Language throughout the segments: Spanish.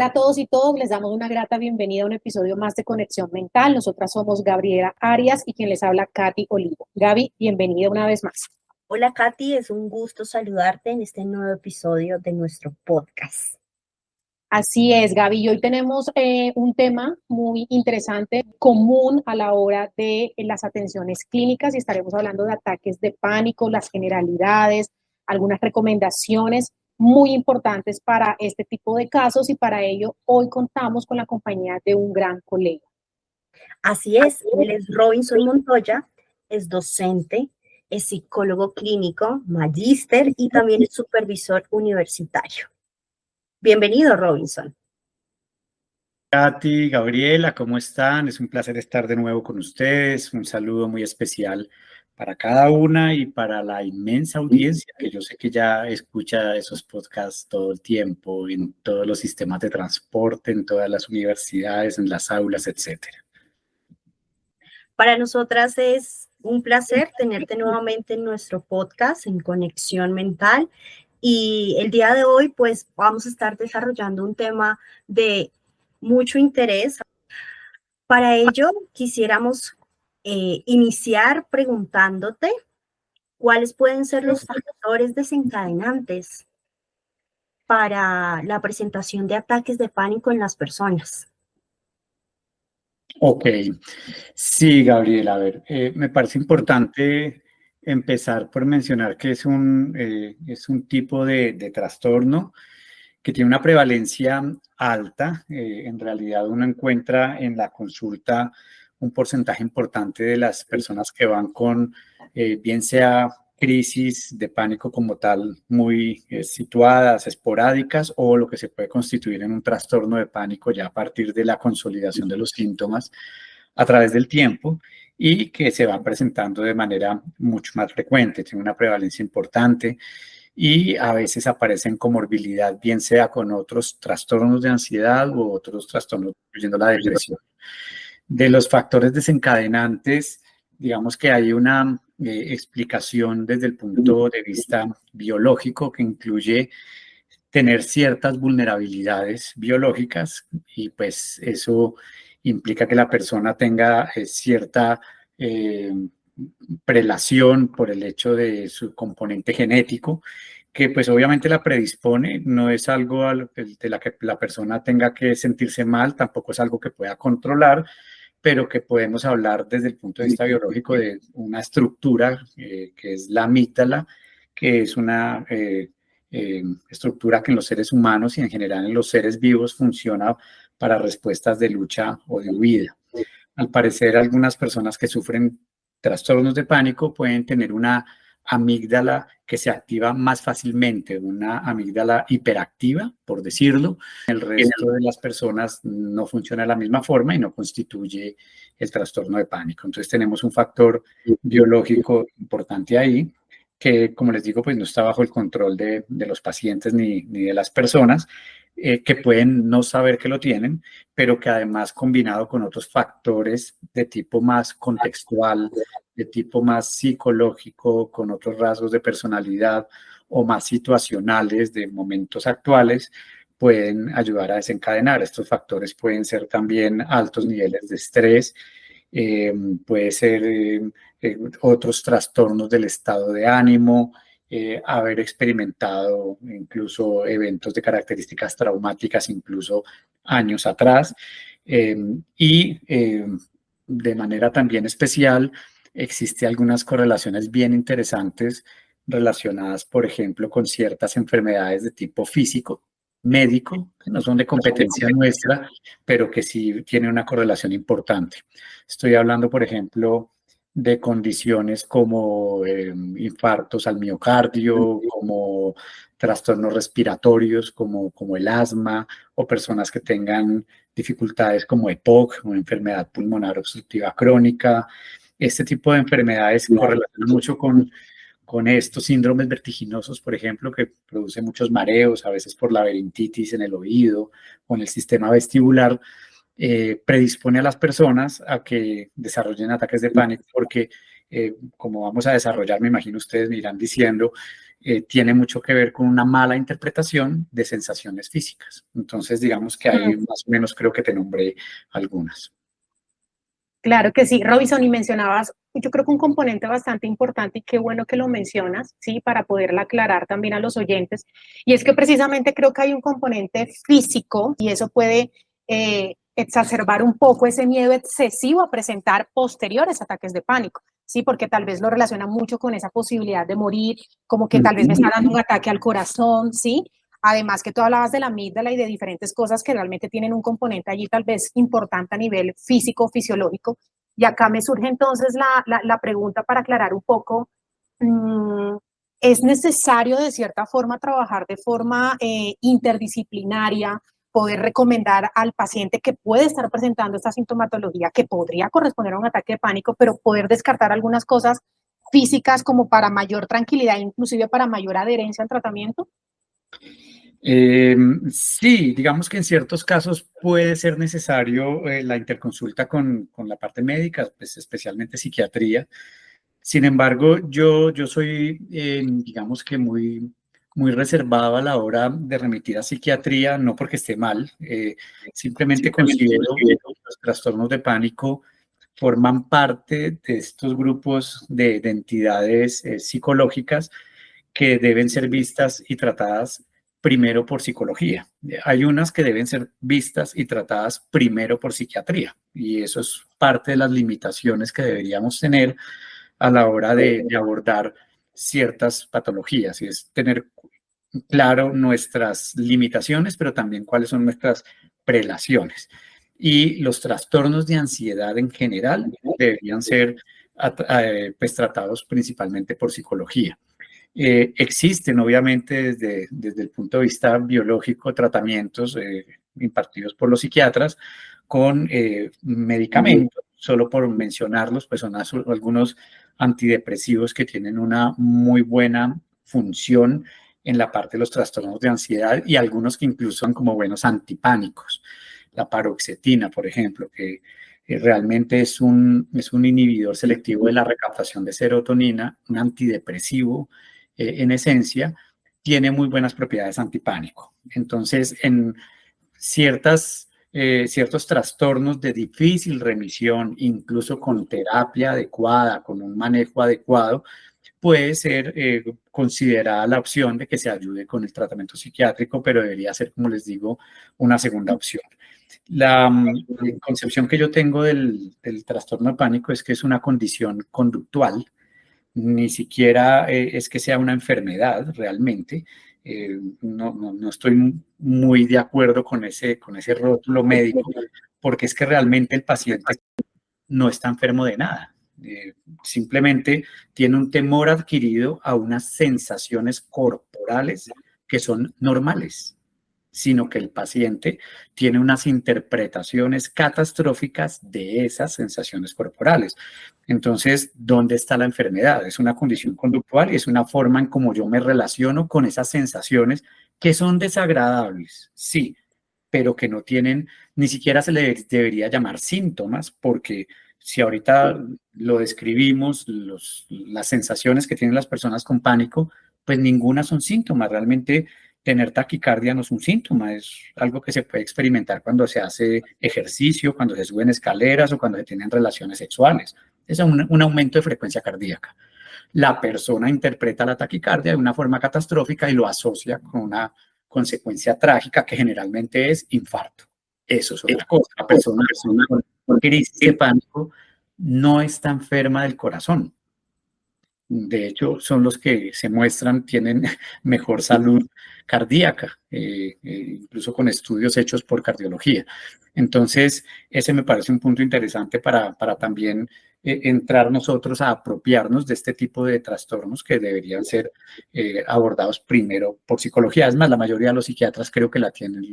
Hola a todos y todas, les damos una grata bienvenida a un episodio más de Conexión Mental. Nosotras somos Gabriela Arias y quien les habla, Katy Olivo. Gaby, bienvenida una vez más. Hola Katy, es un gusto saludarte en este nuevo episodio de nuestro podcast. Así es, Gaby, y hoy tenemos un tema muy interesante, común a la hora de las atenciones clínicas y estaremos hablando de ataques de pánico, las generalidades, algunas recomendaciones muy importantes para este tipo de casos y para ello hoy contamos con la compañía de un gran colega. Así es, él es Robinson Montoya, es docente, es psicólogo clínico, magíster y también es supervisor universitario. Bienvenido, Robinson. Katy, Gabriela, ¿cómo están? Es un placer estar de nuevo con ustedes. Un saludo muy especial para cada una y para la inmensa audiencia que yo sé que ya escucha esos podcasts todo el tiempo, en todos los sistemas de transporte, en todas las universidades, en las aulas, etcétera. Para nosotras es un placer tenerte nuevamente en nuestro podcast en Conexión Mental y el día de hoy pues vamos a estar desarrollando un tema de mucho interés. Para ello, quisiéramos iniciar preguntándote cuáles pueden ser los factores desencadenantes para la presentación de ataques de pánico en las personas. Ok, sí, Gabriela, a ver, me parece importante empezar por mencionar que es un tipo de trastorno que tiene una prevalencia alta. En realidad uno encuentra en la consulta un porcentaje importante de las personas que van con, bien sea crisis de pánico como tal, muy situadas, esporádicas, o lo que se puede constituir en un trastorno de pánico ya a partir de la consolidación de los síntomas a través del tiempo y que se van presentando de manera mucho más frecuente, tiene una prevalencia importante y a veces aparecen comorbilidad, bien sea con otros trastornos de ansiedad u otros trastornos, incluyendo la depresión. De los factores desencadenantes, digamos que hay una explicación desde el punto de vista biológico que incluye tener ciertas vulnerabilidades biológicas y pues eso implica que la persona tenga cierta prelación por el hecho de su componente genético, que pues obviamente la predispone, no es algo de la que la persona tenga que sentirse mal, tampoco es algo que pueda controlar, pero que podemos hablar desde el punto de vista biológico de una estructura que es la amígdala, que es una estructura que en los seres humanos y en general en los seres vivos funciona para respuestas de lucha o de huida. Al parecer, algunas personas que sufren trastornos de pánico pueden tener una amígdala que se activa más fácilmente, una amígdala hiperactiva, por decirlo. El resto de las personas no funciona de la misma forma y no constituye el trastorno de pánico. Entonces tenemos un factor biológico importante ahí que, como les digo, pues no está bajo el control de los pacientes ni de las personas, que pueden no saber que lo tienen, pero que además combinado con otros factores de tipo más contextual, de tipo más psicológico, con otros rasgos de personalidad o más situacionales de momentos actuales, pueden ayudar a desencadenar. Estos factores pueden ser también altos niveles de estrés, puede ser otros trastornos del estado de ánimo, haber experimentado incluso eventos de características traumáticas incluso años atrás de manera también especial existe algunas correlaciones bien interesantes relacionadas, por ejemplo, con ciertas enfermedades de tipo físico, médico, que no son de competencia nuestra, pero que sí tienen una correlación importante. Estoy hablando, por ejemplo, de condiciones como infartos al miocardio, como trastornos respiratorios, como el asma, o personas que tengan dificultades como EPOC, o enfermedad pulmonar obstructiva crónica. Este tipo de enfermedades se correlacionan mucho con estos síndromes vertiginosos, por ejemplo, que producen muchos mareos, a veces por laberintitis en el oído o en el sistema vestibular, predispone a las personas a que desarrollen ataques de pánico porque, como vamos a desarrollar, me imagino ustedes me irán diciendo, tiene mucho que ver con una mala interpretación de sensaciones físicas. Entonces, digamos que ahí más o menos creo que te nombré algunas. Claro que sí, Robinson, y mencionabas, yo creo que un componente bastante importante, y qué bueno que lo mencionas, ¿sí? Para poderla aclarar también a los oyentes, y es que precisamente creo que hay un componente físico, y eso puede exacerbar un poco ese miedo excesivo a presentar posteriores ataques de pánico, ¿sí? Porque tal vez lo relaciona mucho con esa posibilidad de morir, como que tal vez me está dando un ataque al corazón, ¿sí? Además que tú hablabas de la amígdala y de diferentes cosas que realmente tienen un componente allí tal vez importante a nivel físico, fisiológico. Y acá me surge entonces la pregunta para aclarar un poco, ¿es necesario de cierta forma trabajar de forma interdisciplinaria, poder recomendar al paciente que puede estar presentando esta sintomatología que podría corresponder a un ataque de pánico, pero poder descartar algunas cosas físicas como para mayor tranquilidad, inclusive para mayor adherencia al tratamiento? Sí, digamos que en ciertos casos puede ser necesario la interconsulta con la parte médica, pues especialmente psiquiatría. Sin embargo, yo soy, digamos que muy reservado a la hora de remitir a psiquiatría, no porque esté mal, simplemente considero que los trastornos de pánico forman parte de estos grupos de entidades psicológicas que deben ser vistas y tratadas primero por psicología. Hay unas que deben ser vistas y tratadas primero por psiquiatría, y eso es parte de las limitaciones que deberíamos tener a la hora de abordar ciertas patologías, y es tener claro nuestras limitaciones, pero también cuáles son nuestras prelaciones. Y los trastornos de ansiedad en general deberían ser pues, tratados principalmente por psicología. Existen, obviamente, desde el punto de vista biológico, tratamientos impartidos por los psiquiatras con medicamentos. Solo por mencionarlos, pues son algunos antidepresivos que tienen una muy buena función en la parte de los trastornos de ansiedad, y algunos que incluso son como buenos antipánicos. La paroxetina, por ejemplo, que realmente es un inhibidor selectivo de la recaptación de serotonina, un antidepresivo en esencia, tiene muy buenas propiedades antipánico. Entonces, en ciertos trastornos de difícil remisión, incluso con terapia adecuada, con un manejo adecuado, puede ser considerada la opción de que se ayude con el tratamiento psiquiátrico, pero debería ser, como les digo, una segunda opción. La concepción que yo tengo del trastorno de pánico es que es una condición conductual, ni siquiera es que sea una enfermedad realmente. No estoy muy de acuerdo con ese rótulo médico, porque es que realmente el paciente no está enfermo de nada. Simplemente tiene un temor adquirido a unas sensaciones corporales que son normales, sino que el paciente tiene unas interpretaciones catastróficas de esas sensaciones corporales. Entonces, ¿dónde está la enfermedad? Es una condición conductual y es una forma en cómo yo me relaciono con esas sensaciones que son desagradables, sí, pero que no tienen, ni siquiera se le debería llamar síntomas, porque si ahorita lo describimos, las sensaciones que tienen las personas con pánico, pues ninguna son síntomas. Realmente tener taquicardia no es un síntoma, es algo que se puede experimentar cuando se hace ejercicio, cuando se suben escaleras o cuando se tienen relaciones sexuales. Es un aumento de frecuencia cardíaca. La persona interpreta la taquicardia de una forma catastrófica y lo asocia con una consecuencia trágica que generalmente es infarto. Eso es otra cosa. La persona con crisis de pánico no está enferma del corazón. De hecho, son los que se muestran, tienen mejor salud cardíaca, incluso con estudios hechos por cardiología. Entonces, ese me parece un punto interesante para también entrar nosotros a apropiarnos de este tipo de trastornos que deberían ser abordados primero por psicología. Es más, la mayoría de los psiquiatras creo que lo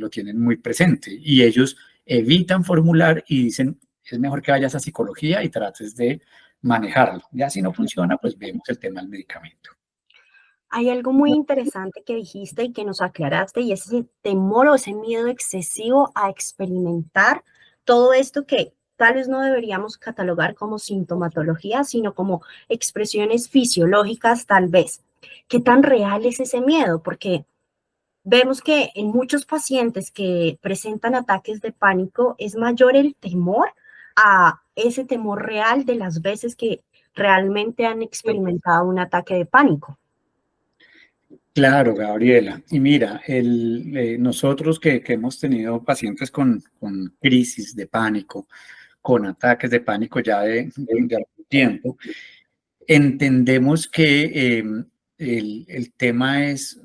tienen muy presente, y ellos evitan formular y dicen, es mejor que vayas a psicología y trates de manejarlo. Ya si no funciona, pues vemos el tema del medicamento. Hay algo muy interesante que dijiste y que nos aclaraste, y es ese temor o ese miedo excesivo a experimentar Todo esto que tal vez no deberíamos catalogar como sintomatología, sino como expresiones fisiológicas tal vez. ¿Qué tan real es ese miedo? Porque vemos que en muchos pacientes que presentan ataques de pánico es mayor el temor a ese temor real de las veces que realmente han experimentado un ataque de pánico. Claro, Gabriela. Y mira, nosotros que hemos tenido pacientes con crisis de pánico, con ataques de pánico ya de algún tiempo, entendemos que el tema es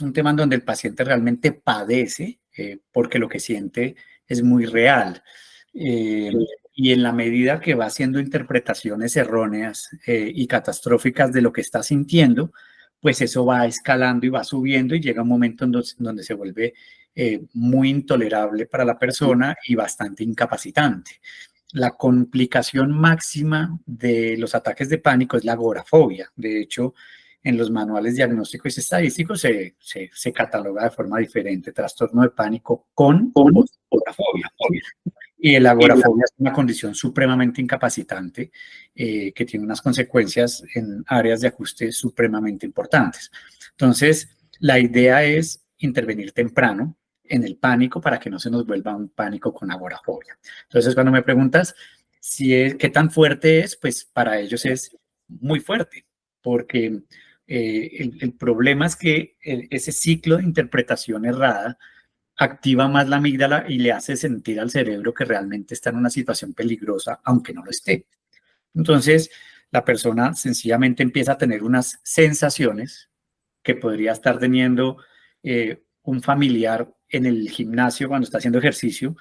un tema en donde el paciente realmente padece porque lo que siente es muy real. Y en la medida que va haciendo interpretaciones erróneas y catastróficas de lo que está sintiendo, pues eso va escalando y va subiendo y llega un momento en donde se vuelve muy intolerable para la persona y bastante incapacitante. La complicación máxima de los ataques de pánico es la agorafobia. De hecho, en los manuales diagnósticos y estadísticos se cataloga de forma diferente: trastorno de pánico con agorafobia. Y el agorafobia es una condición supremamente incapacitante que tiene unas consecuencias en áreas de ajuste supremamente importantes. Entonces, la idea es intervenir temprano en el pánico para que no se nos vuelva un pánico con agorafobia. Entonces, cuando me preguntas qué tan fuerte es, pues para ellos es muy fuerte, porque el problema es que ese ciclo de interpretación errada activa más la amígdala y le hace sentir al cerebro que realmente está en una situación peligrosa, aunque no lo esté. Entonces, la persona sencillamente empieza a tener unas sensaciones que podría estar teniendo un familiar en el gimnasio cuando está haciendo ejercicio,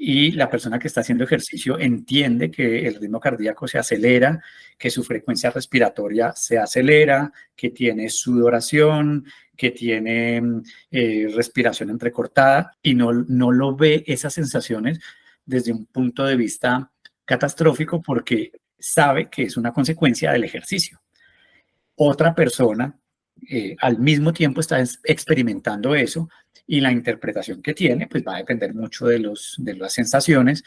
y la persona que está haciendo ejercicio entiende que el ritmo cardíaco se acelera, que su frecuencia respiratoria se acelera, que tiene sudoración, que tiene respiración entrecortada, y no lo ve esas sensaciones desde un punto de vista catastrófico porque sabe que es una consecuencia del ejercicio. Otra persona al mismo tiempo está experimentando eso, y la interpretación que tiene pues va a depender mucho de las sensaciones.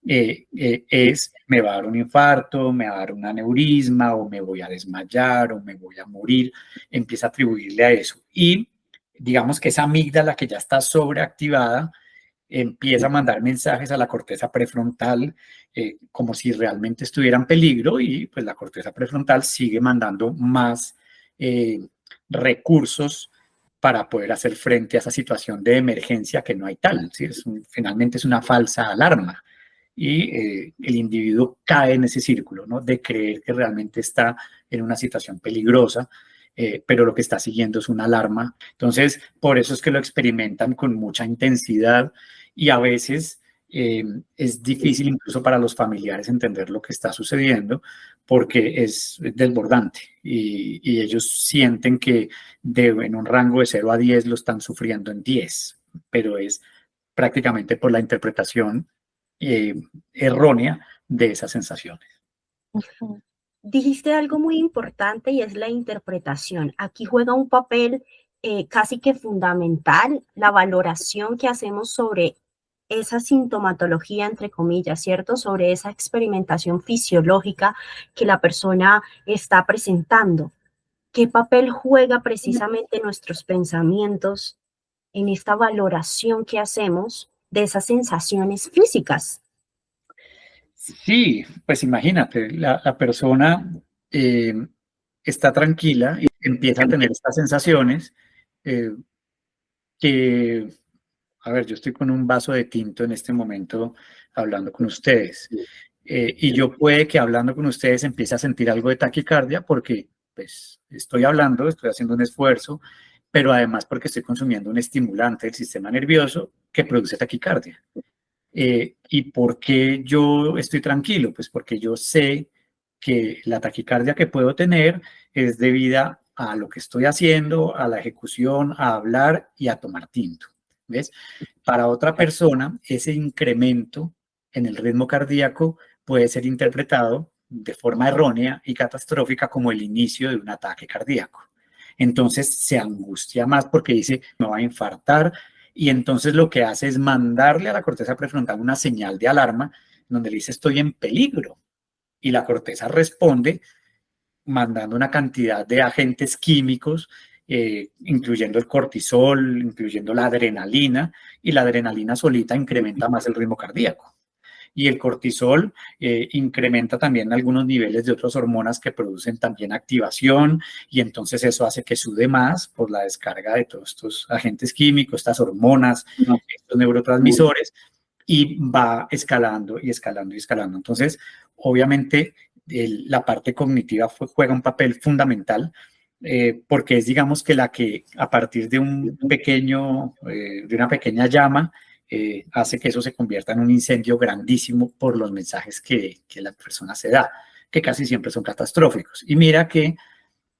Me va a dar un infarto, me va a dar un aneurisma, o me voy a desmayar, o me voy a morir. Empieza a atribuirle a eso, y digamos que esa amígdala que ya está sobreactivada empieza a mandar mensajes a la corteza prefrontal como si realmente estuviera en peligro, y pues la corteza prefrontal sigue mandando más recursos para poder hacer frente a esa situación de emergencia que no hay tal, ¿sí? Finalmente es una falsa alarma, y el individuo cae en ese círculo, ¿no?, de creer que realmente está en una situación peligrosa, pero lo que está siguiendo es una alarma. Entonces, por eso es que lo experimentan con mucha intensidad, y a veces es difícil incluso para los familiares entender lo que está sucediendo, porque es desbordante, y ellos sienten que en un rango de 0 a 10 lo están sufriendo en 10, pero es prácticamente por la interpretación errónea de esas sensaciones. Dijiste algo muy importante y es la interpretación. Aquí juega un papel casi que fundamental la valoración que hacemos sobre esa sintomatología, entre comillas, ¿cierto? Sobre esa experimentación fisiológica que la persona está presentando. ¿Qué papel juega precisamente nuestros pensamientos en esta valoración que hacemos de esas sensaciones físicas? Sí, pues imagínate, la persona está tranquila y empieza a tener estas sensaciones que, a ver, yo estoy con un vaso de tinto en este momento hablando con ustedes, y yo puede que hablando con ustedes empiece a sentir algo de taquicardia porque pues estoy hablando, estoy haciendo un esfuerzo, pero además porque estoy consumiendo un estimulante del sistema nervioso que produce taquicardia. ¿Y por qué yo estoy tranquilo? Pues porque yo sé que la taquicardia que puedo tener es debida a lo que estoy haciendo, a la ejecución, a hablar y a tomar tinto. ¿Ves? Para otra persona, ese incremento en el ritmo cardíaco puede ser interpretado de forma errónea y catastrófica como el inicio de un ataque cardíaco. Entonces se angustia más porque dice, me va a infartar, y entonces lo que hace es mandarle a la corteza prefrontal una señal de alarma donde le dice estoy en peligro, y la corteza responde mandando una cantidad de agentes químicos, incluyendo el cortisol, incluyendo la adrenalina, y la adrenalina solita incrementa más el ritmo cardíaco. Y el cortisol incrementa también algunos niveles de otras hormonas que producen también activación, y entonces eso hace que sude más por la descarga de todos estos agentes químicos, estas hormonas, estos neurotransmisores, y va escalando y escalando y escalando. Entonces, obviamente, la parte cognitiva juega un papel fundamental, porque es, digamos, que la que a partir de de una pequeña llama, hace que eso se convierta en un incendio grandísimo por los mensajes que la persona se da, que casi siempre son catastróficos. Y mira que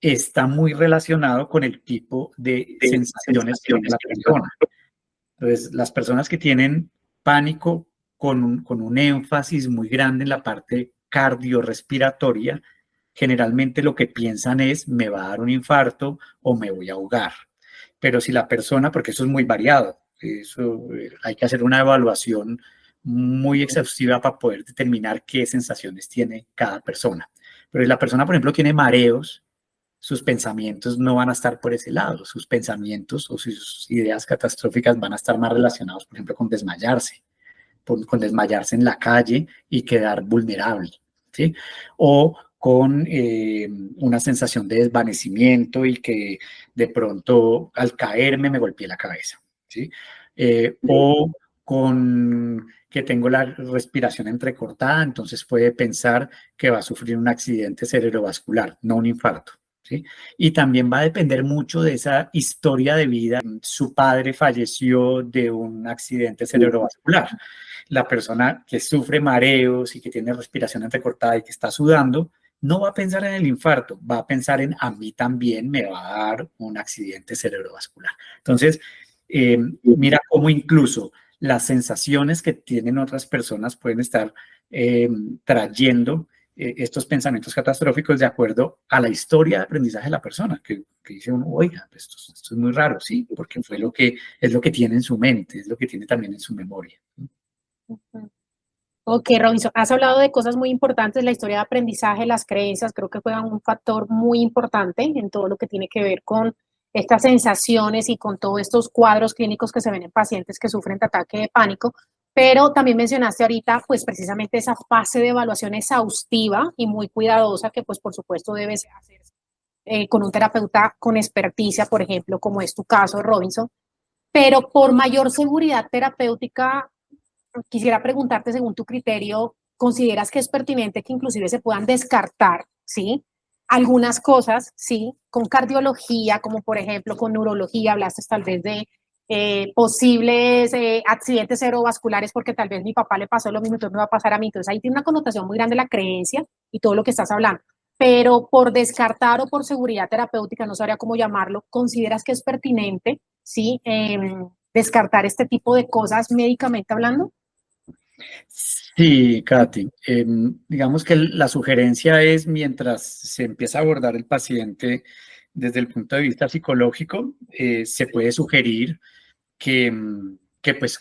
está muy relacionado con el tipo de sensaciones que tiene la persona. Entonces, las personas que tienen pánico con un énfasis muy grande en la parte cardiorrespiratoria, generalmente lo que piensan es me va a dar un infarto o me voy a ahogar. Pero si la persona, porque eso es muy variado, eso, hay que hacer una evaluación muy exhaustiva para poder determinar qué sensaciones tiene cada persona. Pero si la persona, por ejemplo, tiene mareos, sus pensamientos no van a estar por ese lado. Sus pensamientos o sus ideas catastróficas van a estar más relacionados, por ejemplo, con desmayarse, con desmayarse en la calle y quedar vulnerable, ¿sí? O con una sensación de desvanecimiento y que de pronto al caerme me golpeé la cabeza, ¿sí? O con que tengo la respiración entrecortada, entonces puede pensar que va a sufrir un accidente cerebrovascular, no un infarto. ¿Sí? Y también va a depender mucho de esa historia de vida. Su padre falleció de un accidente cerebrovascular. La persona que sufre mareos y que tiene respiración entrecortada y que está sudando, no va a pensar en el infarto, va a pensar en a mí también me va a dar un accidente cerebrovascular. Entonces, mira cómo incluso las sensaciones que tienen otras personas pueden estar trayendo estos pensamientos catastróficos de acuerdo a la historia de aprendizaje de la persona, que dice uno, oiga, esto es muy raro, sí, porque es lo que tiene en su mente, es lo que tiene también en su memoria. Ok, Robinson, has hablado de cosas muy importantes, la historia de aprendizaje, las creencias, creo que juegan un factor muy importante en todo lo que tiene que ver con estas sensaciones y con todos estos cuadros clínicos que se ven en pacientes que sufren de ataque de pánico, pero también mencionaste ahorita, pues precisamente esa fase de evaluación exhaustiva y muy cuidadosa que, pues por supuesto, debe hacerse con un terapeuta con experticia, por ejemplo, como es tu caso, Robinson, pero por mayor seguridad terapéutica, quisiera preguntarte, según tu criterio, ¿consideras que es pertinente que inclusive se puedan descartar, sí, algunas cosas, sí, con cardiología, como por ejemplo con neurología, hablaste tal vez de posibles accidentes cerebrovasculares porque tal vez mi papá le pasó lo mismo, entonces me va a pasar a mí. Entonces ahí tiene una connotación muy grande la creencia y todo lo que estás hablando. Pero por descartar o por seguridad terapéutica, no sabría cómo llamarlo, ¿consideras que es pertinente, sí, descartar este tipo de cosas médicamente hablando? Sí, Katy. Digamos que la sugerencia es, mientras se empieza a abordar el paciente desde el punto de vista psicológico, se puede sugerir que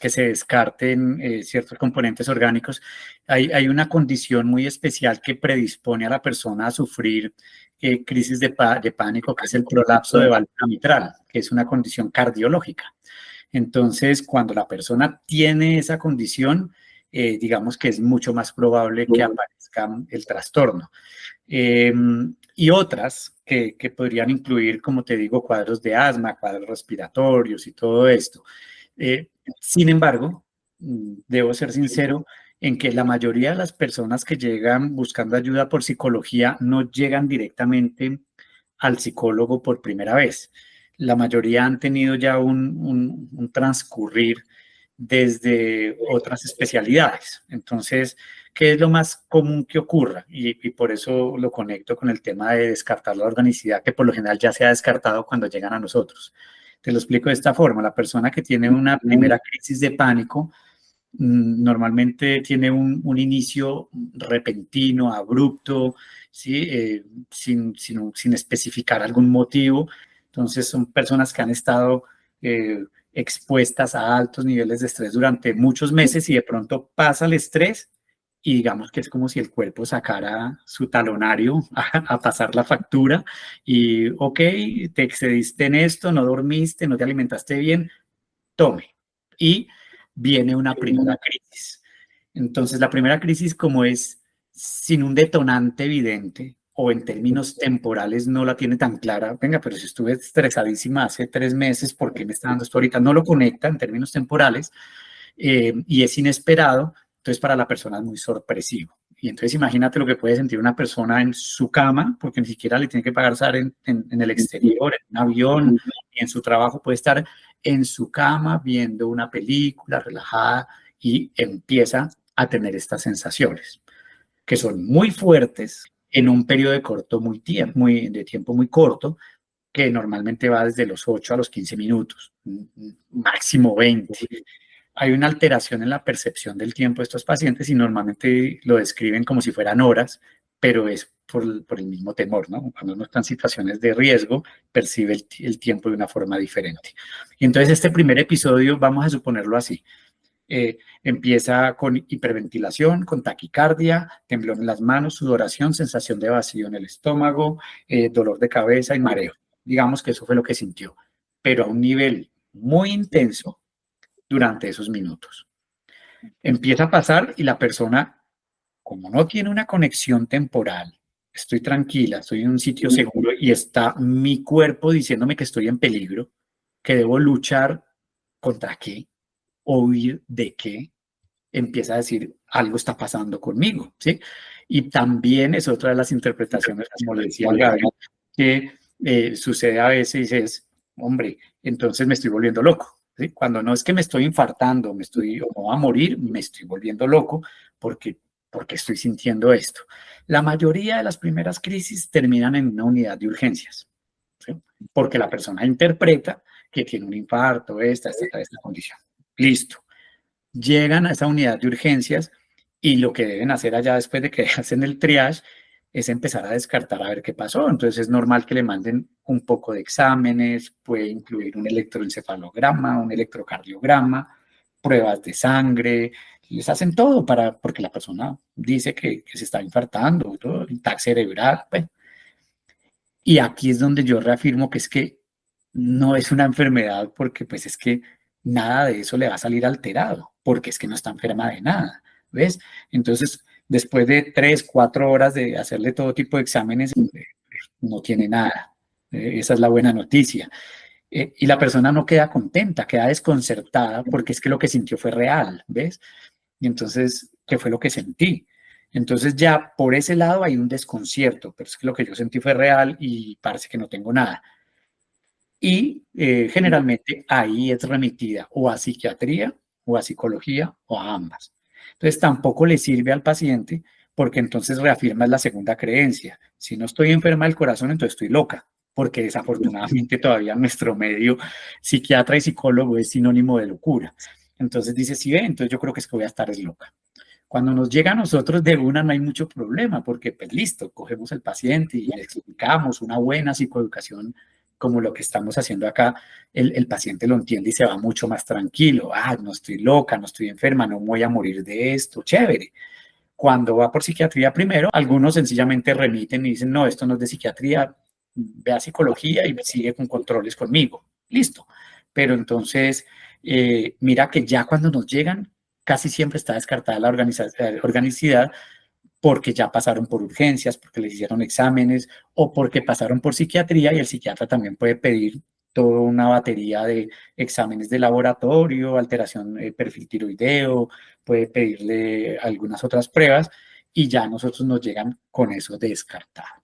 se descarten ciertos componentes orgánicos. Hay una condición muy especial que predispone a la persona a sufrir crisis de pánico, que es el prolapso de válvula mitral, que es una condición cardiológica. Entonces, cuando la persona tiene esa condición, digamos que es mucho más probable que aparezca el trastorno. Y otras que podrían incluir, como te digo, cuadros de asma, cuadros respiratorios y todo esto. Sin embargo, debo ser sincero en que la mayoría de las personas que llegan buscando ayuda por psicología no llegan directamente al psicólogo por primera vez. La mayoría han tenido ya un transcurrir desde otras especialidades. Entonces, ¿qué es lo más común que ocurra? Y por eso lo conecto con el tema de descartar la organicidad, que por lo general ya se ha descartado cuando llegan a nosotros. Te lo explico de esta forma. La persona que tiene una primera crisis de pánico normalmente tiene un inicio repentino, abrupto, ¿sí? Sin especificar algún motivo. Entonces son personas que han estado expuestas a altos niveles de estrés durante muchos meses y de pronto pasa el estrés y digamos que es como si el cuerpo sacara su talonario a pasar la factura y, ok, te excediste en esto, no dormiste, no te alimentaste bien, tome. Y viene una primera crisis. Entonces, la primera crisis, como es sin un detonante evidente o en términos temporales no la tiene tan clara, venga, pero si estuve estresadísima hace 3 meses, ¿por qué me está dando esto ahorita? No lo conecta en términos temporales y es inesperado, entonces para la persona es muy sorpresivo. Y entonces imagínate lo que puede sentir una persona en su cama, porque ni siquiera le tiene que pagar estar en el exterior, en un avión, y en su trabajo, puede estar en su cama viendo una película relajada y empieza a tener estas sensaciones, que son muy fuertes en un periodo de tiempo muy corto, que normalmente va desde los 8 a los 15 minutos, máximo 20. Hay una alteración en la percepción del tiempo de estos pacientes y normalmente lo describen como si fueran horas, pero es por el mismo temor, ¿no? Cuando uno está en situaciones de riesgo, percibe el tiempo de una forma diferente. Y entonces este primer episodio, vamos a suponerlo así, empieza con hiperventilación, con taquicardia, temblor en las manos, sudoración, sensación de vacío en el estómago, dolor de cabeza y mareo. Digamos que eso fue lo que sintió, pero a un nivel muy intenso durante esos minutos. Empieza a pasar y la persona, como no tiene una conexión temporal, estoy tranquila, estoy en un sitio seguro y está mi cuerpo diciéndome que estoy en peligro, que debo luchar contra qué o huir de qué, empieza a decir, algo está pasando conmigo, ¿sí? Y también es otra de las interpretaciones, como le decía Gaby, que sucede a veces y dices, hombre, entonces me estoy volviendo loco. ¿Sí? Cuando no es que me estoy infartando, o me voy a morir, me estoy volviendo loco porque estoy sintiendo esto. La mayoría de las primeras crisis terminan en una unidad de urgencias, ¿sí? Porque la persona interpreta que tiene un infarto, esta condición. Listo. Llegan a esa unidad de urgencias y lo que deben hacer allá después de que hacen el triage es empezar a descartar a ver qué pasó. Entonces es normal que le manden un poco de exámenes, puede incluir un electroencefalograma, un electrocardiograma, pruebas de sangre, les hacen todo porque la persona dice que se está infartando, todo, el TAC cerebral. Pues. Y aquí es donde yo reafirmo que es que no es una enfermedad porque pues es que nada de eso le va a salir alterado, porque es que no está enferma de nada, ¿ves? Entonces, después de 3, 4 horas de hacerle todo tipo de exámenes, no tiene nada. Esa es la buena noticia. Y la persona no queda contenta, queda desconcertada porque es que lo que sintió fue real, ¿ves? Y entonces, ¿qué fue lo que sentí? Entonces ya por ese lado hay un desconcierto, pero es que lo que yo sentí fue real y parece que no tengo nada. Y generalmente ahí es remitida o a psiquiatría o a psicología o a ambas. Entonces tampoco le sirve al paciente porque entonces reafirma la segunda creencia. Si no estoy enferma del corazón, entonces estoy loca, porque desafortunadamente todavía nuestro medio psiquiatra y psicólogo es sinónimo de locura. Entonces dice, sí, ve, entonces yo creo que es que voy a estar es loca. Cuando nos llega a nosotros de una no hay mucho problema porque pues listo, cogemos al paciente y le explicamos una buena psicoeducación como lo que estamos haciendo acá, el paciente lo entiende y se va mucho más tranquilo. Ah, no estoy loca, no estoy enferma, no voy a morir de esto, chévere. Cuando va por psiquiatría primero, algunos sencillamente remiten y dicen, no, esto no es de psiquiatría, ve a psicología y sigue con controles conmigo. Listo. Pero entonces, mira que ya cuando nos llegan, casi siempre está descartada la organicidad porque ya pasaron por urgencias, porque les hicieron exámenes o porque pasaron por psiquiatría y el psiquiatra también puede pedir toda una batería de exámenes de laboratorio, alteración de perfil tiroideo, puede pedirle algunas otras pruebas y ya nosotros nos llegan con eso descartado.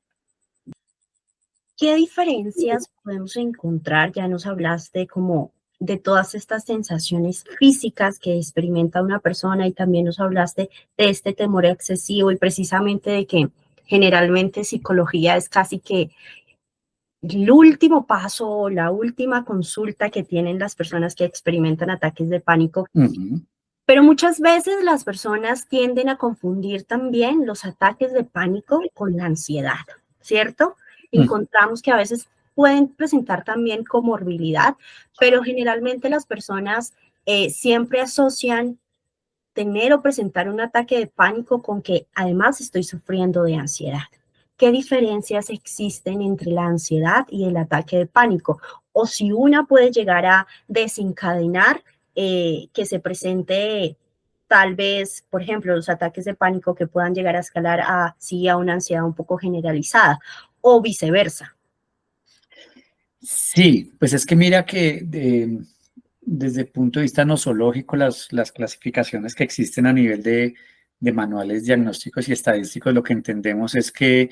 ¿Qué diferencias podemos encontrar? Ya nos hablaste como de todas estas sensaciones físicas que experimenta una persona y también nos hablaste de este temor excesivo y precisamente de que generalmente psicología es casi que el último paso, la última consulta que tienen las personas que experimentan ataques de pánico. Pero muchas veces las personas tienden a confundir también los ataques de pánico con la ansiedad, ¿cierto? Encontramos que a veces pueden presentar también comorbilidad, pero generalmente las personas siempre asocian tener o presentar un ataque de pánico con que además estoy sufriendo de ansiedad. ¿Qué diferencias existen entre la ansiedad y el ataque de pánico? O si una puede llegar a desencadenar que se presente tal vez, por ejemplo, los ataques de pánico que puedan llegar a escalar a, sí, a una ansiedad un poco generalizada o viceversa. Sí, pues es que mira que desde el punto de vista nosológico, las clasificaciones que existen a nivel de manuales diagnósticos y estadísticos, lo que entendemos es que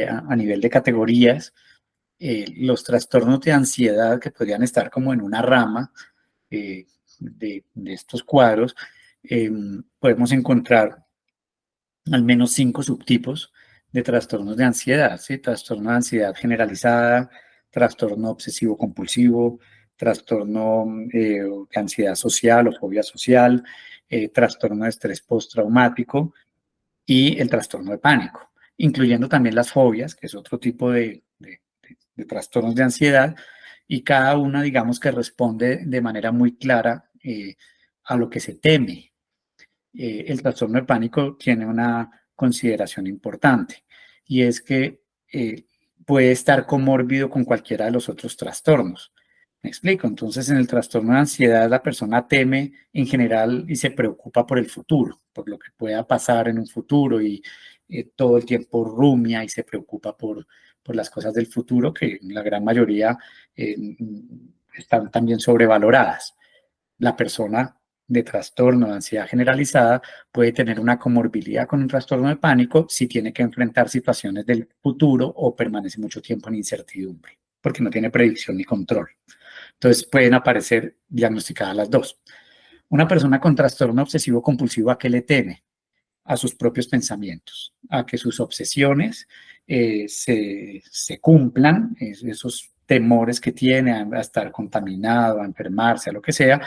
a nivel de categorías, los trastornos de ansiedad que podrían estar como en una rama de estos cuadros, podemos encontrar al menos 5 subtipos de trastornos de ansiedad, ¿sí? Trastorno de ansiedad generalizada, trastorno obsesivo compulsivo, trastorno de ansiedad social o fobia social, trastorno de estrés postraumático y el trastorno de pánico, incluyendo también las fobias, que es otro tipo de trastornos de ansiedad, y cada una, digamos, que responde de manera muy clara a lo que se teme. El trastorno de pánico tiene una consideración importante y es que puede estar comórbido con cualquiera de los otros trastornos. ¿Me explico? Entonces, en el trastorno de ansiedad, la persona teme en general y se preocupa por el futuro, por lo que pueda pasar en un futuro y todo el tiempo rumia y se preocupa por las cosas del futuro, que la gran mayoría están también sobrevaloradas. La persona de trastorno de ansiedad generalizada puede tener una comorbilidad con un trastorno de pánico si tiene que enfrentar situaciones del futuro o permanece mucho tiempo en incertidumbre, porque no tiene predicción ni control. Entonces pueden aparecer diagnosticadas las dos. Una persona con trastorno obsesivo compulsivo, ¿a qué le teme? A sus propios pensamientos, a que sus obsesiones se cumplan, esos temores que tiene a estar contaminado, a enfermarse, a lo que sea.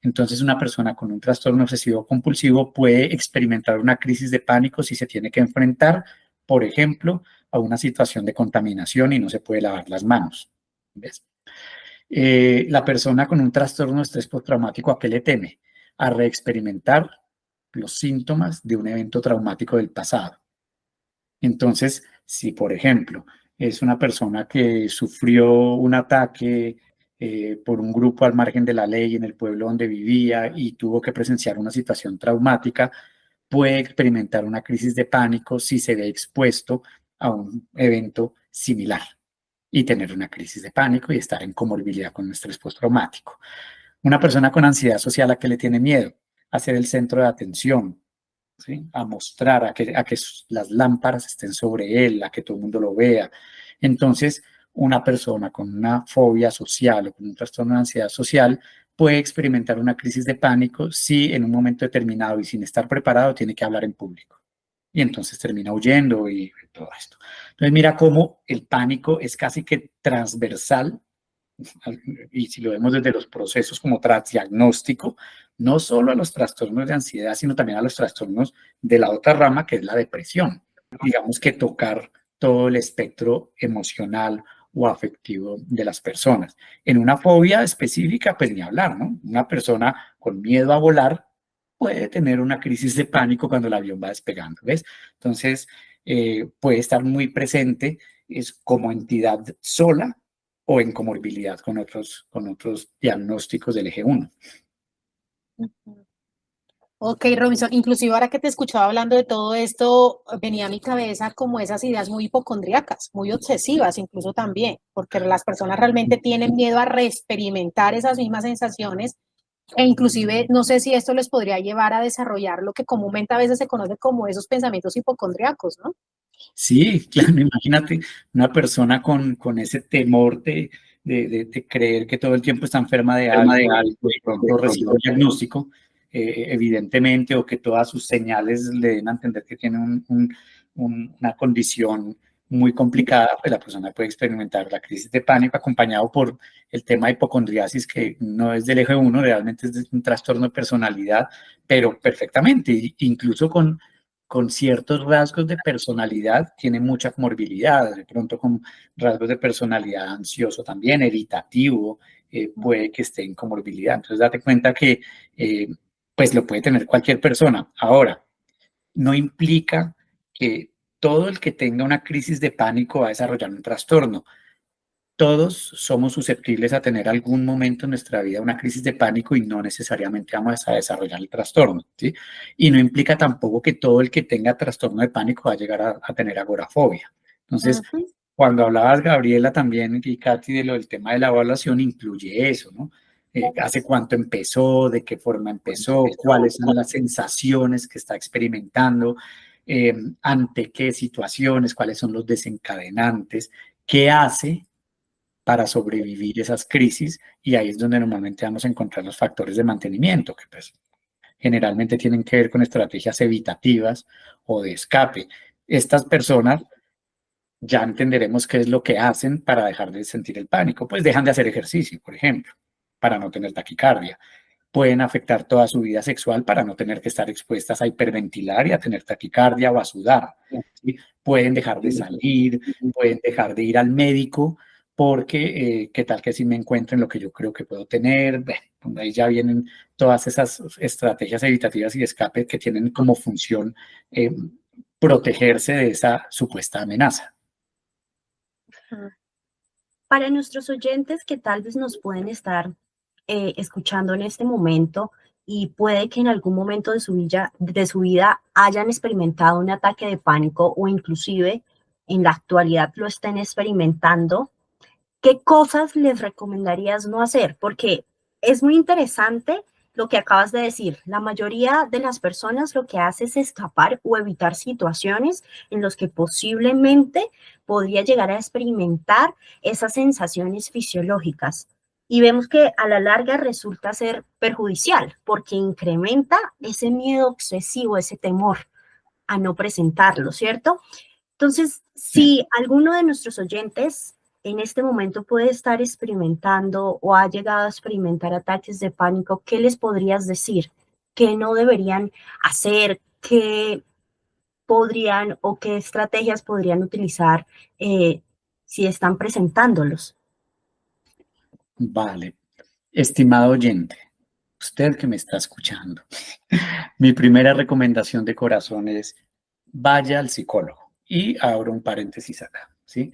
Entonces, una persona con un trastorno obsesivo compulsivo puede experimentar una crisis de pánico si se tiene que enfrentar, por ejemplo, a una situación de contaminación y no se puede lavar las manos. ¿Ves? La persona con un trastorno de estrés postraumático, ¿a qué le teme? A reexperimentar los síntomas de un evento traumático del pasado. Entonces, si por ejemplo es una persona que sufrió un ataque por un grupo al margen de la ley en el pueblo donde vivía y tuvo que presenciar una situación traumática, puede experimentar una crisis de pánico si se ve expuesto a un evento similar y tener una crisis de pánico y estar en comorbilidad con un estrés postraumático. Una persona con ansiedad social, ¿a qué le tiene miedo? A ser el centro de atención, ¿sí? A mostrar, a que las lámparas estén sobre él, a que todo el mundo lo vea. Entonces, una persona con una fobia social o con un trastorno de ansiedad social puede experimentar una crisis de pánico si en un momento determinado y sin estar preparado tiene que hablar en público. Y entonces termina huyendo y todo esto. Entonces, mira cómo el pánico es casi que transversal, y si lo vemos desde los procesos como transdiagnóstico, no solo a los trastornos de ansiedad, sino también a los trastornos de la otra rama, que es la depresión. Digamos que tocar todo el espectro emocional o afectivo de las personas. En una fobia específica, pues ni hablar, ¿no? Una persona con miedo a volar puede tener una crisis de pánico cuando el avión va despegando, ¿ves? Entonces, puede estar muy presente es como entidad sola o en comorbilidad con otros diagnósticos del eje 1. Ok, Robinson, inclusive ahora que te escuchaba hablando de todo esto, venía a mi cabeza como esas ideas muy hipocondríacas, muy obsesivas incluso también, porque las personas realmente tienen miedo a reexperimentar esas mismas sensaciones e inclusive no sé si esto les podría llevar a desarrollar lo que comúnmente a veces se conoce como esos pensamientos hipocondríacos, ¿no? Sí, claro, imagínate una persona con ese temor de creer que todo el tiempo está enferma de algo, de pronto recibe un diagnóstico, evidentemente, o que todas sus señales le den a entender que tiene una condición muy complicada, pues la persona puede experimentar la crisis de pánico acompañado por el tema de hipocondriasis, que no es del eje 1, realmente es un trastorno de personalidad, pero perfectamente, incluso con con ciertos rasgos de personalidad tiene mucha comorbilidad, de pronto con rasgos de personalidad ansioso también, evitativo, puede que esté en comorbilidad. Entonces, date cuenta que pues lo puede tener cualquier persona. Ahora, no implica que todo el que tenga una crisis de pánico va a desarrollar un trastorno. Todos somos susceptibles a tener algún momento en nuestra vida una crisis de pánico y no necesariamente vamos a desarrollar el trastorno, ¿sí? Y no implica tampoco que todo el que tenga trastorno de pánico va a llegar a tener agorafobia. Entonces, cuando hablabas, Gabriela, también y Katy, de lo del tema de la evaluación, incluye eso, ¿no? ¿Hace cuánto empezó? ¿De qué forma empezó? ¿Cuáles son las sensaciones que está experimentando? ¿Ante qué situaciones? ¿Cuáles son los desencadenantes? ¿Qué hace para sobrevivir esas crisis? Y ahí es donde normalmente vamos a encontrar los factores de mantenimiento, que pues generalmente tienen que ver con estrategias evitativas o de escape. Estas personas ya entenderemos qué es lo que hacen para dejar de sentir el pánico. Pues dejan de hacer ejercicio, por ejemplo, para no tener taquicardia. Pueden afectar toda su vida sexual para no tener que estar expuestas a hiperventilar y a tener taquicardia o a sudar, ¿sí? Pueden dejar de salir, pueden dejar de ir al médico porque qué tal que si me encuentro en lo que yo creo que puedo tener. Bueno, ahí ya vienen todas esas estrategias evitativas y de escape que tienen como función protegerse de esa supuesta amenaza. Para nuestros oyentes que tal vez nos pueden estar escuchando en este momento y puede que en algún momento de su vida hayan experimentado un ataque de pánico o inclusive en la actualidad lo estén experimentando, ¿qué cosas les recomendarías no hacer? Porque es muy interesante lo que acabas de decir. La mayoría de las personas lo que hace es escapar o evitar situaciones en las que posiblemente podría llegar a experimentar esas sensaciones fisiológicas. Y vemos que a la larga resulta ser perjudicial porque incrementa ese miedo excesivo, ese temor a no presentarlo, ¿cierto? Entonces, si alguno de nuestros oyentes en este momento puede estar experimentando o ha llegado a experimentar ataques de pánico, ¿qué les podrías decir? ¿Qué no deberían hacer? ¿Qué podrían o qué estrategias podrían utilizar si están presentándolos? Vale. Estimado oyente, usted que me está escuchando, mi primera recomendación de corazón es vaya al psicólogo. Y abro un paréntesis acá, ¿sí?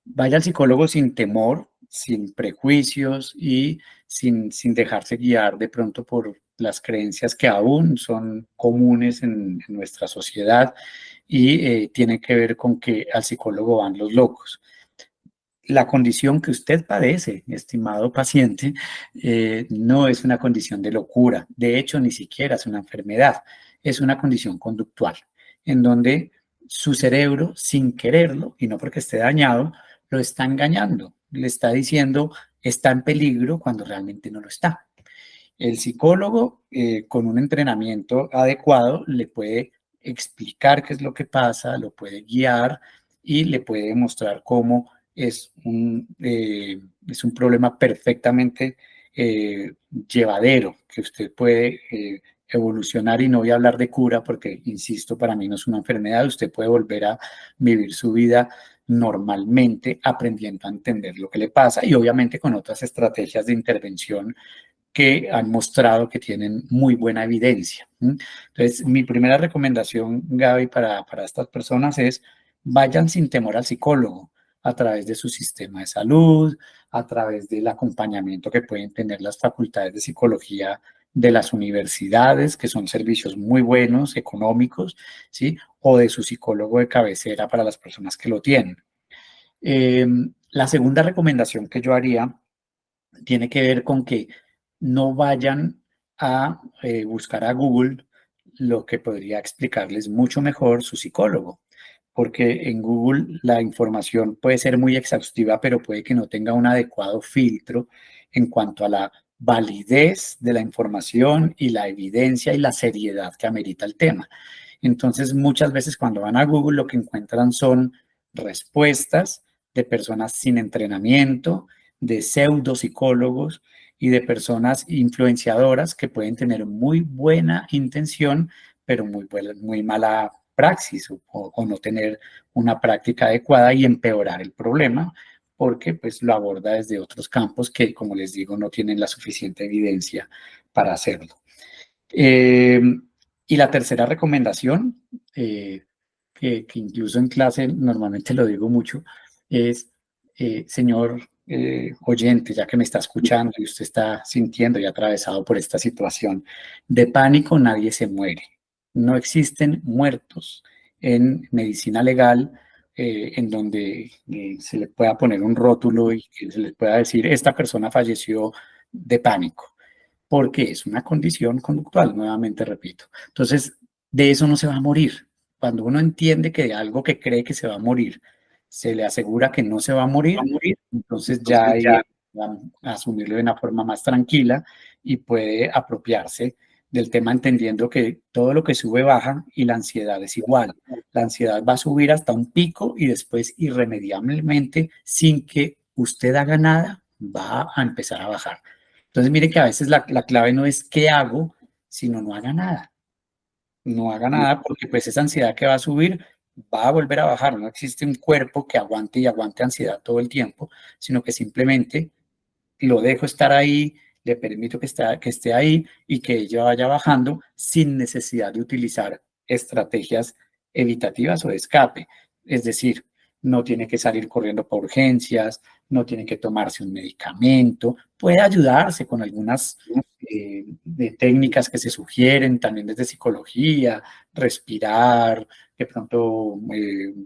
Vaya al psicólogo sin temor, sin prejuicios y sin dejarse guiar de pronto por las creencias que aún son comunes en nuestra sociedad y tiene que ver con que al psicólogo van los locos. La condición que usted padece, estimado paciente, no es una condición de locura. De hecho, ni siquiera es una enfermedad. Es una condición conductual, en donde su cerebro, sin quererlo, y no porque esté dañado, lo está engañando. Le está diciendo, está en peligro cuando realmente no lo está. El psicólogo, con un entrenamiento adecuado, le puede explicar qué es lo que pasa, lo puede guiar y le puede mostrar cómo es un problema perfectamente llevadero, que usted puede evolucionar, y no voy a hablar de cura porque, insisto, para mí no es una enfermedad. Usted puede volver a vivir su vida normalmente, aprendiendo a entender lo que le pasa y obviamente con otras estrategias de intervención que han mostrado que tienen muy buena evidencia. Entonces, mi primera recomendación, Gaby, para estas personas es vayan sin temor al psicólogo a través de su sistema de salud, a través del acompañamiento que pueden tener las facultades de psicología de las universidades, que son servicios muy buenos, económicos, ¿sí? O de su psicólogo de cabecera para las personas que lo tienen. La segunda recomendación que yo haría tiene que ver con que no vayan a buscar a Google lo que podría explicarles mucho mejor su psicólogo, porque en Google la información puede ser muy exhaustiva, pero puede que no tenga un adecuado filtro en cuanto a la validez de la información y la evidencia y la seriedad que amerita el tema. Entonces, muchas veces cuando van a Google lo que encuentran son respuestas de personas sin entrenamiento, de pseudopsicólogos y de personas influenciadoras que pueden tener muy buena intención, pero muy mala praxis o no tener una práctica adecuada y empeorar el problema, porque pues lo aborda desde otros campos que, como les digo, no tienen la suficiente evidencia para hacerlo. Y la tercera recomendación, que incluso en clase normalmente lo digo mucho, es, señor oyente, ya que me está escuchando y usted está sintiendo y atravesado por esta situación, de pánico nadie se muere. No existen muertos en medicina legal en donde se le pueda poner un rótulo y que se le pueda decir, esta persona falleció de pánico, porque es una condición conductual, nuevamente repito. Entonces, de eso no se va a morir. Cuando uno entiende que de algo que cree que se va a morir, se le asegura que no se va a morir, entonces ya va a asumirlo de una forma más tranquila y puede apropiarse del tema entendiendo que todo lo que sube baja y la ansiedad es igual. La ansiedad va a subir hasta un pico y después irremediablemente, sin que usted haga nada, va a empezar a bajar. Entonces, miren que a veces la clave no es qué hago, sino no haga nada. No haga nada porque pues esa ansiedad que va a subir va a volver a bajar. No existe un cuerpo que aguante y aguante ansiedad todo el tiempo, sino que simplemente lo dejo estar ahí, le permito que esté ahí y que ella vaya bajando sin necesidad de utilizar estrategias evitativas o de escape. Es decir, no tiene que salir corriendo por urgencias, no tiene que tomarse un medicamento, puede ayudarse con algunas de técnicas que se sugieren también desde psicología, respirar, de pronto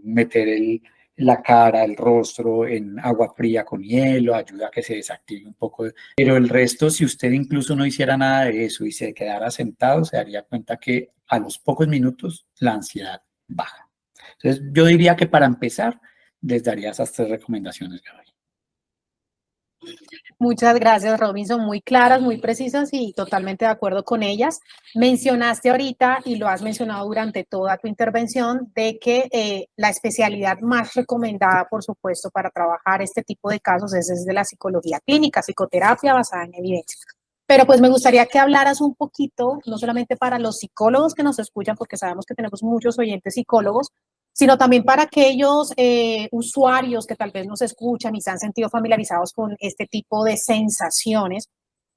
meter la cara, el rostro en agua fría con hielo, ayuda a que se desactive un poco. Pero el resto, si usted incluso no hiciera nada de eso y se quedara sentado, se daría cuenta que a los pocos minutos la ansiedad baja. Entonces, yo diría que para empezar, les daría esas 3 recomendaciones, Gabriel. Muchas gracias, Robinson. Muy claras, muy precisas y totalmente de acuerdo con ellas. Mencionaste ahorita, y lo has mencionado durante toda tu intervención, de que la especialidad más recomendada, por supuesto, para trabajar este tipo de casos es desde la psicología clínica, psicoterapia basada en evidencia. Pero pues me gustaría que hablaras un poquito, no solamente para los psicólogos que nos escuchan, porque sabemos que tenemos muchos oyentes psicólogos, sino también para aquellos usuarios que tal vez nos escuchan y se han sentido familiarizados con este tipo de sensaciones.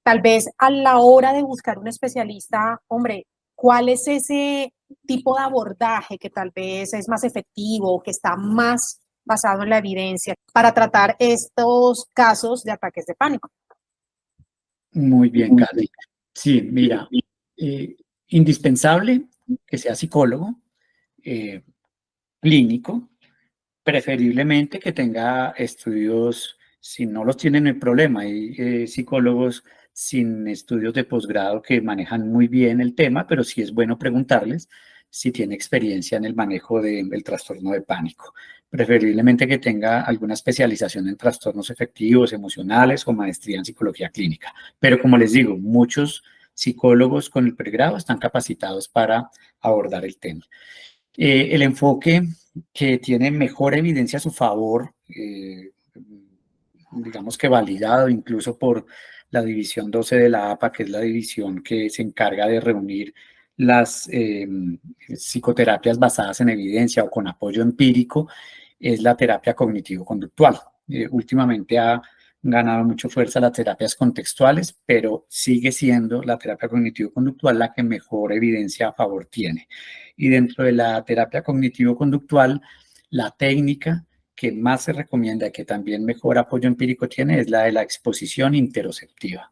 Tal vez a la hora de buscar un especialista, hombre, ¿cuál es ese tipo de abordaje que tal vez es más efectivo, que está más basado en la evidencia para tratar estos casos de ataques de pánico? Muy bien, Carly. Sí, mira, indispensable que sea psicólogo, clínico, preferiblemente que tenga estudios, si no los tienen el problema, hay psicólogos sin estudios de posgrado que manejan muy bien el tema, pero sí es bueno preguntarles si tiene experiencia en el manejo del trastorno de pánico. Preferiblemente que tenga alguna especialización en trastornos afectivos, emocionales o maestría en psicología clínica. Pero como les digo, muchos psicólogos con el pregrado están capacitados para abordar el tema. El enfoque que tiene mejor evidencia a su favor, digamos que validado incluso por la división 12 de la APA, que es la división que se encarga de reunir las psicoterapias basadas en evidencia o con apoyo empírico, es la terapia cognitivo-conductual. Últimamente ha ganado mucha fuerza las terapias contextuales, pero sigue siendo la terapia cognitivo-conductual la que mejor evidencia a favor tiene. Y dentro de la terapia cognitivo-conductual, la técnica que más se recomienda y que también mejor apoyo empírico tiene es la de la exposición interoceptiva,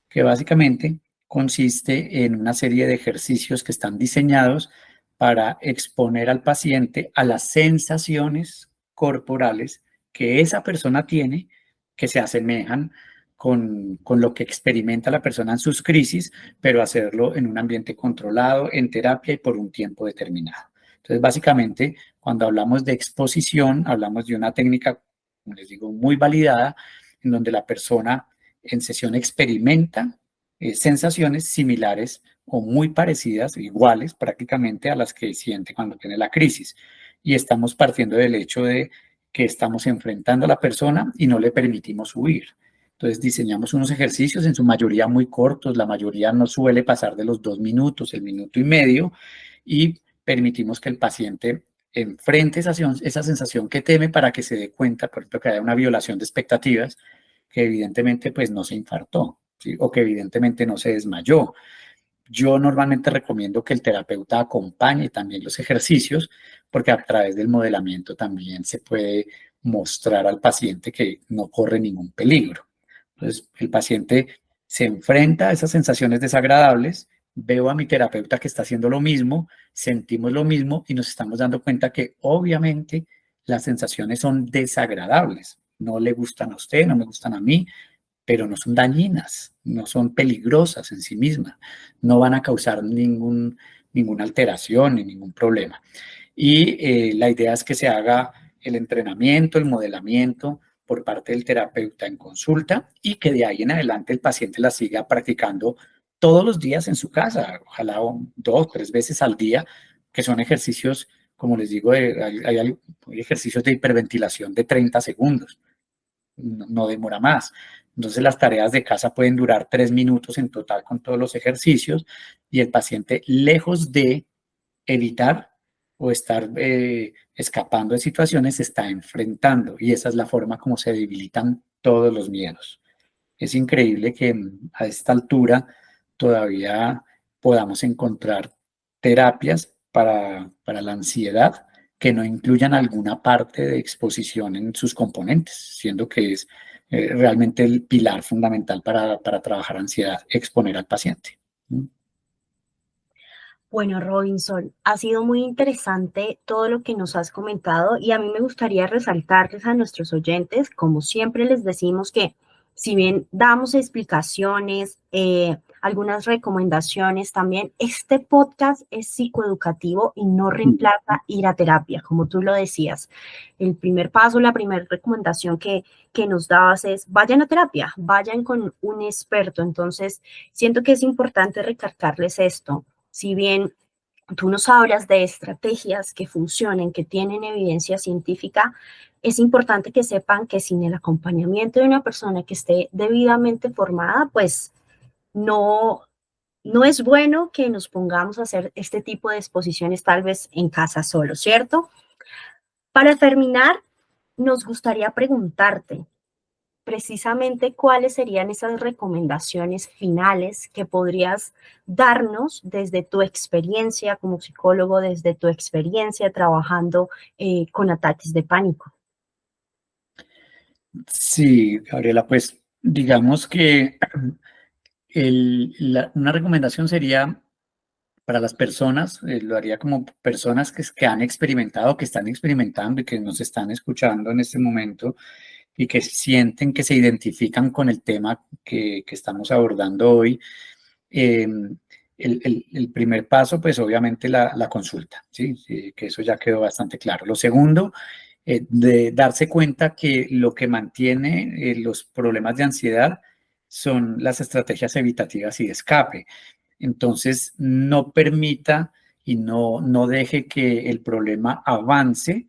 que básicamente consiste en una serie de ejercicios que están diseñados para exponer al paciente a las sensaciones corporales que esa persona tiene, que se asemejan con lo que experimenta la persona en sus crisis, pero hacerlo en un ambiente controlado, en terapia y por un tiempo determinado. Entonces, básicamente, cuando hablamos de exposición, hablamos de una técnica, como les digo, muy validada, en donde la persona en sesión experimenta sensaciones similares o muy parecidas, iguales prácticamente a las que siente cuando tiene la crisis. Y estamos partiendo del hecho de que estamos enfrentando a la persona y no le permitimos huir. Entonces diseñamos unos ejercicios en su mayoría muy cortos, la mayoría no suele pasar de los 2 minutos, el minuto y medio, permitimos que el paciente enfrente esa sensación que teme para que se dé cuenta, por ejemplo, que haya una violación de expectativas, que evidentemente pues no se infartó, ¿sí? O que evidentemente no se desmayó. Yo normalmente recomiendo que el terapeuta acompañe también los ejercicios, porque a través del modelamiento también se puede mostrar al paciente que no corre ningún peligro. Entonces, el paciente se enfrenta a esas sensaciones desagradables, veo a mi terapeuta que está haciendo lo mismo, sentimos lo mismo y nos estamos dando cuenta que obviamente las sensaciones son desagradables. No le gustan a usted, no me gustan a mí, pero no son dañinas, no son peligrosas en sí mismas, no van a causar ninguna alteración ni ningún problema. Y la idea es que se haga el entrenamiento, el modelamiento por parte del terapeuta en consulta y que de ahí en adelante el paciente la siga practicando todos los días en su casa, ojalá 2, 3 veces al día, que son ejercicios, como les digo, hay ejercicios de hiperventilación de 30 segundos, no demora más. Entonces las tareas de casa pueden durar 3 minutos en total con todos los ejercicios y el paciente, lejos de evitar o estar escapando de situaciones, se está enfrentando y esa es la forma como se debilitan todos los miedos. Es increíble que a esta altura todavía podamos encontrar terapias para la ansiedad que no incluyan alguna parte de exposición en sus componentes, siendo que es realmente el pilar fundamental para trabajar ansiedad, exponer al paciente. Bueno, Robinson, ha sido muy interesante todo lo que nos has comentado y a mí me gustaría resaltarles a nuestros oyentes, como siempre les decimos que si bien damos explicaciones, algunas recomendaciones también, este podcast es psicoeducativo y no reemplaza ir a terapia, como tú lo decías. El primer paso, la primera recomendación que nos dabas es vayan a terapia, vayan con un experto. Entonces, siento que es importante recalcarles esto. Si bien tú nos hablas de estrategias que funcionen, que tienen evidencia científica, es importante que sepan que sin el acompañamiento de una persona que esté debidamente formada, pues no, no es bueno que nos pongamos a hacer este tipo de exposiciones tal vez en casa solo, ¿cierto? Para terminar, nos gustaría preguntarte, precisamente cuáles serían esas recomendaciones finales que podrías darnos desde tu experiencia como psicólogo, desde tu experiencia trabajando con ataques de pánico. Sí, Gabriela, pues digamos que una recomendación sería para las personas, lo haría como personas que han experimentado, que están experimentando y que nos están escuchando en este momento y que sienten que se identifican con el tema que estamos abordando hoy. Eh, el primer paso, pues obviamente la consulta, ¿sí? Sí, que eso ya quedó bastante claro. Lo segundo, de darse cuenta que lo que mantiene los problemas de ansiedad son las estrategias evitativas y de escape. Entonces, no permita y no deje que el problema avance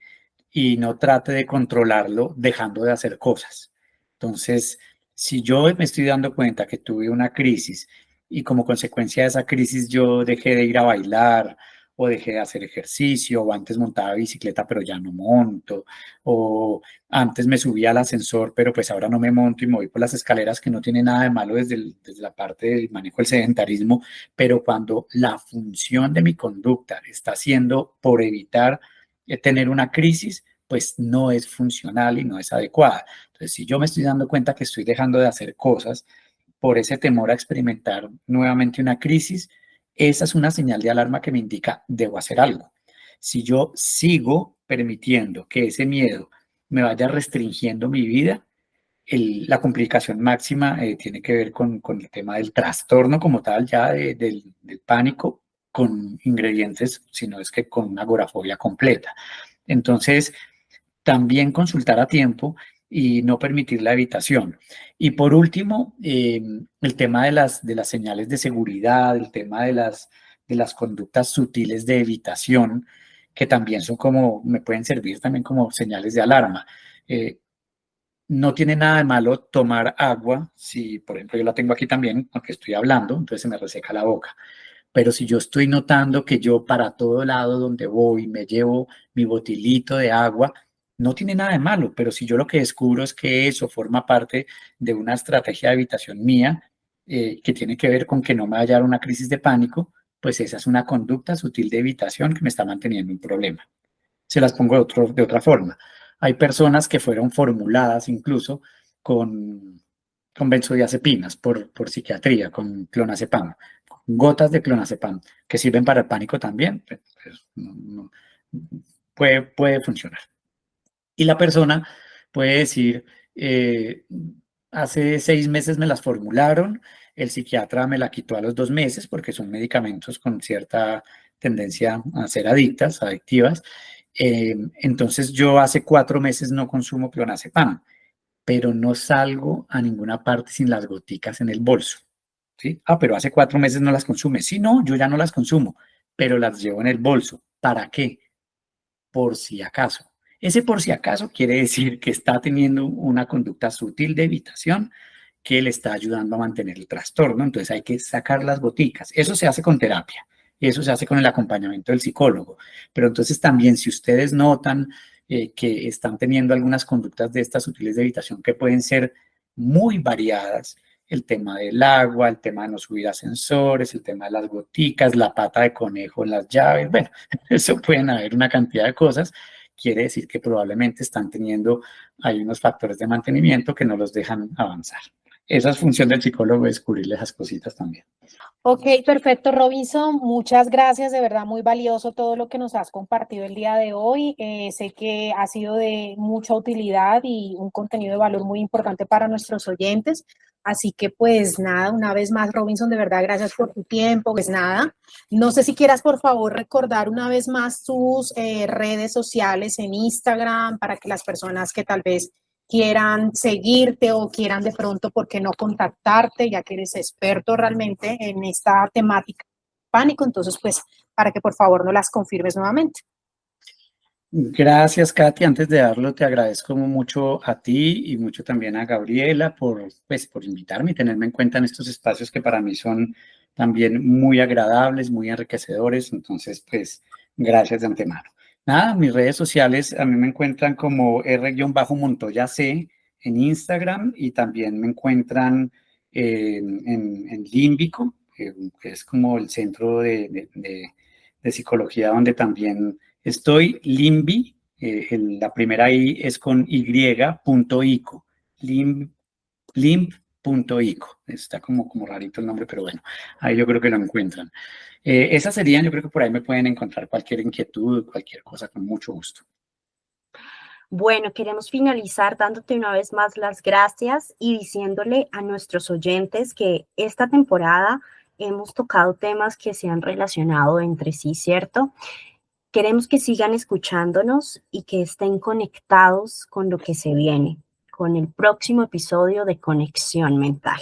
y no trate de controlarlo dejando de hacer cosas. Entonces, si yo me estoy dando cuenta que tuve una crisis y como consecuencia de esa crisis yo dejé de ir a bailar o dejé de hacer ejercicio o antes montaba bicicleta pero ya no monto o antes me subía al ascensor pero pues ahora no me monto y me voy por las escaleras, que no tiene nada de malo desde la parte del manejo del sedentarismo, pero cuando la función de mi conducta está siendo por evitar tener una crisis, pues no es funcional y no es adecuada. Entonces, si yo me estoy dando cuenta que estoy dejando de hacer cosas por ese temor a experimentar nuevamente una crisis, esa es una señal de alarma que me indica debo hacer algo. Si yo sigo permitiendo que ese miedo me vaya restringiendo mi vida, la complicación máxima tiene que ver con el tema del trastorno como tal, ya del pánico, con ingredientes, sino es que con una agorafobia completa. Entonces, también consultar a tiempo y no permitir la evitación. Y por último, el tema de las señales de seguridad, el tema de las conductas sutiles de evitación, que también son como, me pueden servir también como señales de alarma. No tiene nada de malo tomar agua, si por ejemplo yo la tengo aquí también, aunque estoy hablando, entonces se me reseca la boca. Pero si yo estoy notando que yo para todo lado donde voy me llevo mi botilito de agua, no tiene nada de malo, pero si yo lo que descubro es que eso forma parte de una estrategia de evitación mía, que tiene que ver con que no me vaya a dar una crisis de pánico, pues esa es una conducta sutil de evitación que me está manteniendo un problema. Se las pongo de otra forma. Hay personas que fueron formuladas incluso con, con benzodiazepinas por psiquiatría, con clonazepam, gotas de clonazepam, que sirven para el pánico también. Pues, puede funcionar. Y la persona puede decir, hace 6 meses me las formularon, el psiquiatra me la quitó a los 2 meses porque son medicamentos con cierta tendencia a ser adictivas. Entonces yo hace 4 meses no consumo clonazepam, pero no salgo a ninguna parte sin las goticas en el bolso. ¿Sí? Pero hace 4 meses no las consume. Sí, no, yo ya no las consumo, pero las llevo en el bolso. ¿Para qué? Por si acaso. Ese por si acaso quiere decir que está teniendo una conducta sutil de evitación que le está ayudando a mantener el trastorno. Entonces hay que sacar las goticas. Eso se hace con terapia. Eso se hace con el acompañamiento del psicólogo. Pero entonces también si ustedes notan que están teniendo algunas conductas de estas sutiles de evitación que pueden ser muy variadas, el tema del agua, el tema de no subir ascensores, el tema de las goticas, la pata de conejo en las llaves, bueno, eso pueden haber una cantidad de cosas. Quiere decir que probablemente están teniendo, hay unos factores de mantenimiento que no los dejan avanzar. Esa es función del psicólogo, descubrirle esas cositas también. Ok, perfecto, Robinson. Muchas gracias, de verdad muy valioso todo lo que nos has compartido el día de hoy. Sé que ha sido de mucha utilidad y un contenido de valor muy importante para nuestros oyentes. Así que pues nada, una vez más, Robinson, de verdad, gracias por tu tiempo. Pues nada, no sé si quieras por favor recordar una vez más tus redes sociales en Instagram para que las personas que tal vez quieran seguirte o quieran de pronto, ¿por qué no contactarte? Ya que eres experto realmente en esta temática pánico, entonces pues para que por favor no las confirmes nuevamente. Gracias, Katy. Antes de darlo, te agradezco mucho a ti y mucho también a Gabriela por invitarme y tenerme en cuenta en estos espacios que para mí son también muy agradables, muy enriquecedores. Entonces, pues, gracias de antemano. Nada, mis redes sociales a mí me encuentran como R-Montoya C en Instagram y también me encuentran en Límbico, que es como el centro de psicología donde también estoy. Limbi, la primera I es con y.ico, limb.ico. Está como rarito el nombre, pero bueno, ahí yo creo que lo encuentran. Esas serían, yo creo que por ahí me pueden encontrar cualquier inquietud, cualquier cosa, con mucho gusto. Bueno, queremos finalizar dándote una vez más las gracias y diciéndole a nuestros oyentes que esta temporada hemos tocado temas que se han relacionado entre sí, ¿cierto? Queremos que sigan escuchándonos y que estén conectados con lo que se viene, con el próximo episodio de Conexión Mental.